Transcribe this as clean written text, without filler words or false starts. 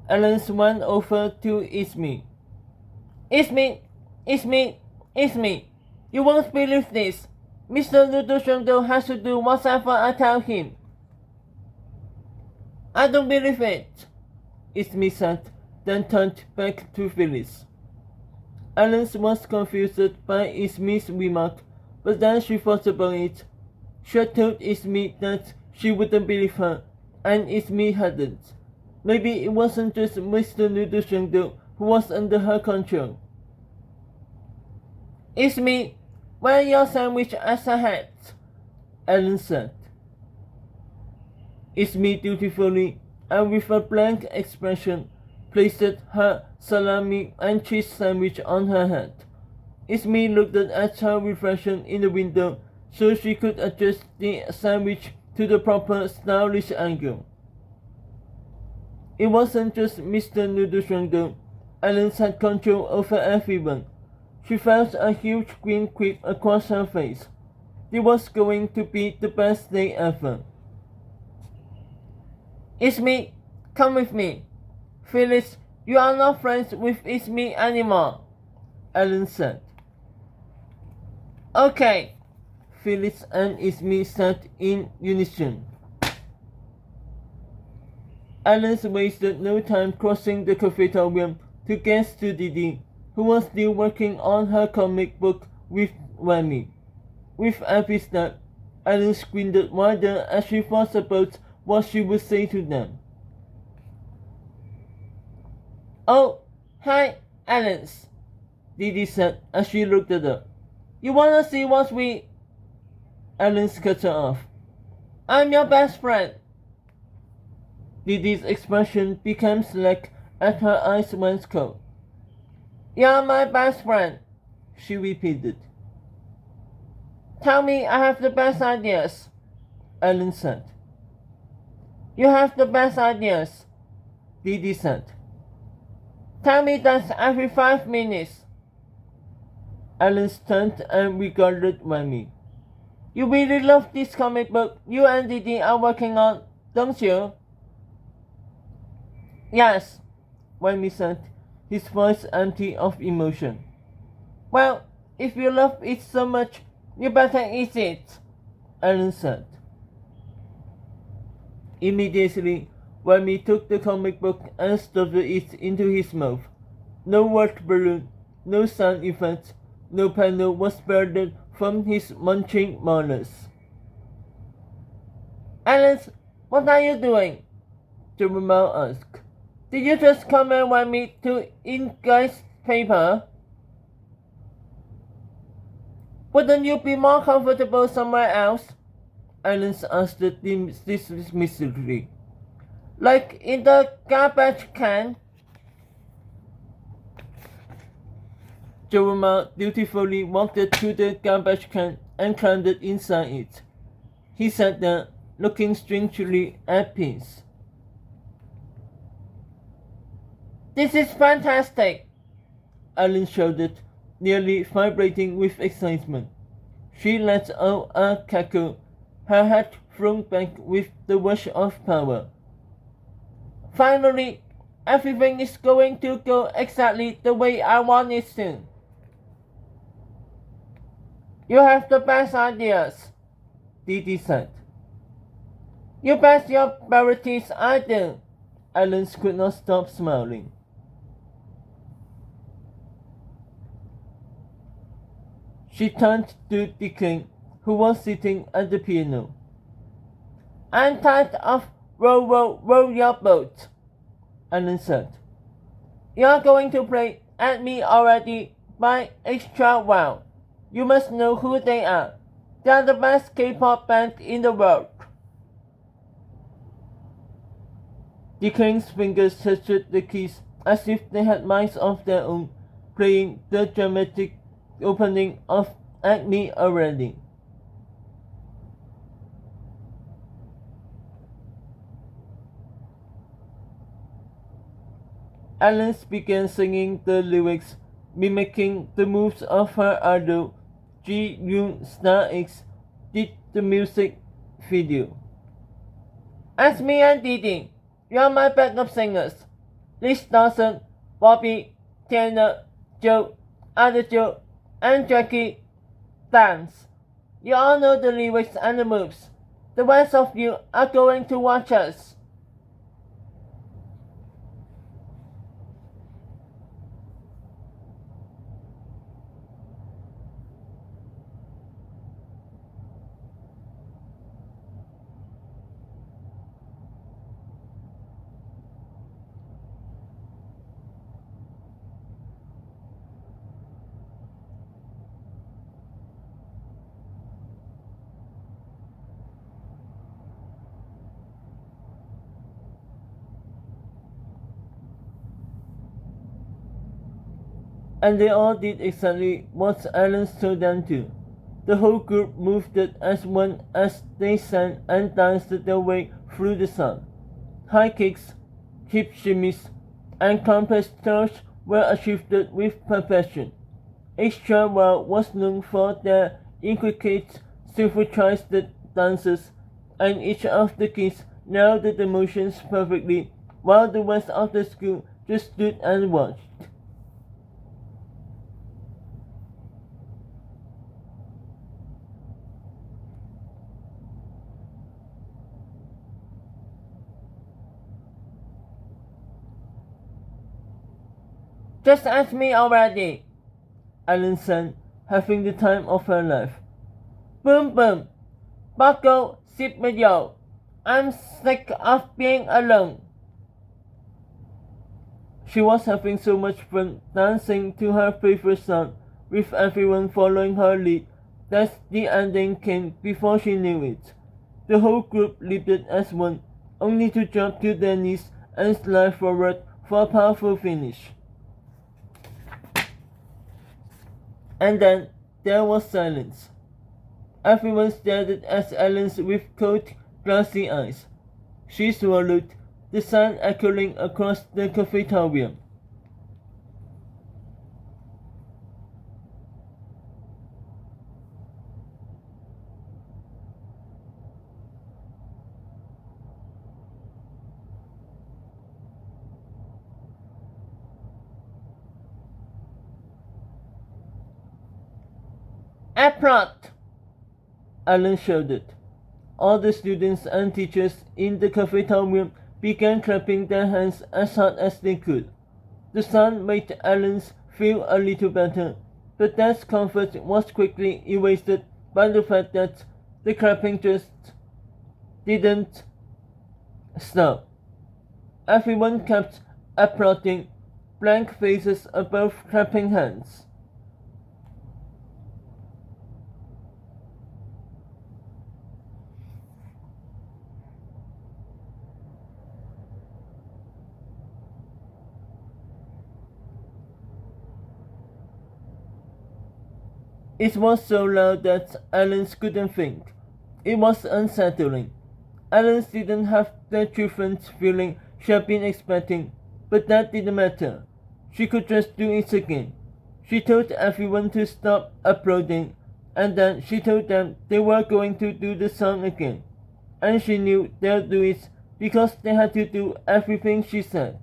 Alan went over to Ismi. Ismi, Ismi, Ismi, you won't believe this. Mr. Ludoshungo has to do whatever I tell him. I don't believe it, Ismi said, then turned back to Phyllis. Alan was confused by Ismi's remark, but then she thought about it. She had told Ismi that she wouldn't believe her, and Ismi hadn't. Maybe it wasn't just Mr. Ludoshungo who was under her control. Ismi, wear your sandwich as a hat, Alan said. Ismi dutifully, and with a blank expression, placed her salami and cheese sandwich on her head. Ismi looked at her reflection in the window so she could adjust the sandwich to the proper stylish angle. It wasn't just Mr. Ludoshungo. Alan had control over everyone. She felt a huge grin creep across her face. It was going to be the best day ever. Ismi, come with me. Phyllis, you are not friends with Ismi anymore, Alan said. Okay, Phyllis and Ismi said in unison. Alan wasted no time crossing the cafetorium to get to Didi, who was still working on her comic book with Whammy. With every step, Alan squinted wider as she thought about what she would say to them. Oh, hi, Alice, Didi said as she looked at her. You wanna see what we... Alan cut her off. I'm your best friend. Didi's expression became slack as her eyes went cold. You're my best friend, she repeated. Tell me I have the best ideas, Alan said. You have the best ideas, Didi said. Tell me that every 5 minutes. Alan turned and regarded Whammy. You really love this comic book you and Didi are working on, don't you? Yes, Whammy said, his voice empty of emotion. Well, if you love it so much, you better eat it, Alan said. Immediately, Whammy took the comic book and stuffed it into his mouth. No word balloon, no sound effect, no panel was spared from his munching molars. Alice, what are you doing? Jeremiah asked. Did you just come and want me to ink guys' paper? Wouldn't you be more comfortable somewhere else? Alan asked dismissively. Like in the garbage can? Jeremiah dutifully walked to the garbage can and climbed inside it. He sat there, looking strangely at peace. This is fantastic, Alan shouted, nearly vibrating with excitement. She let out a cackle, her head thrown back with the rush of power. Finally, everything is going to go exactly the way I want it to. You have the best ideas, Didi said. You bet your priorities I do. Alan could not stop smiling. She turned to the king, who was sitting at the piano. I'm tired of row, row, row your boat, Alan said. You're going to play at me already by extra well. You must know who they are. They're the best K-pop band in the world. The king's fingers touched the keys as if they had minds of their own, playing the dramatic opening of At Me Already. Alice began singing the lyrics, mimicking the moves of her idol, Ji-Yoon Star X, did the music video. As me and Didi, you're my backup singers. Liz Dawson, Bobby, Tanner, Joe, Other Joe, and Jackie dance. You all know the lyrics and the moves. The rest of you are going to watch us. And they all did exactly what Alan told them to. The whole group moved as one as they sang and danced their way through the song. High kicks, hip shimmies, and complex turns were achieved with perfection. Each trial was known for their intricate, synchronized dances, and each of the kids nailed the motions perfectly, while the rest of the school just stood and watched. Just ask me already, Ellen said, having the time of her life. Boom boom, buckle, sit with you. I'm sick of being alone. She was having so much fun dancing to her favorite song, with everyone following her lead, that the ending came before she knew it. The whole group leaped as one, only to drop to their knees and slide forward for a powerful finish. And then there was silence. Everyone stared at Ellen with cold, glassy eyes. She swallowed, the sound echoing across the cafeteria. Applaud! Ellen shouted. All the students and teachers in the cafeteria began clapping their hands as hard as they could. The sound made Ellen feel a little better, but that comfort was quickly erased by the fact that the clapping just didn't stop. Everyone kept applauding, blank faces above clapping hands. It was so loud that Ellen couldn't think. It was unsettling. Ellen didn't have the different feeling she had been expecting, but that didn't matter. She could just do it again. She told everyone to stop applauding, and then she told them they were going to do the song again. And she knew they'd do it because they had to do everything she said.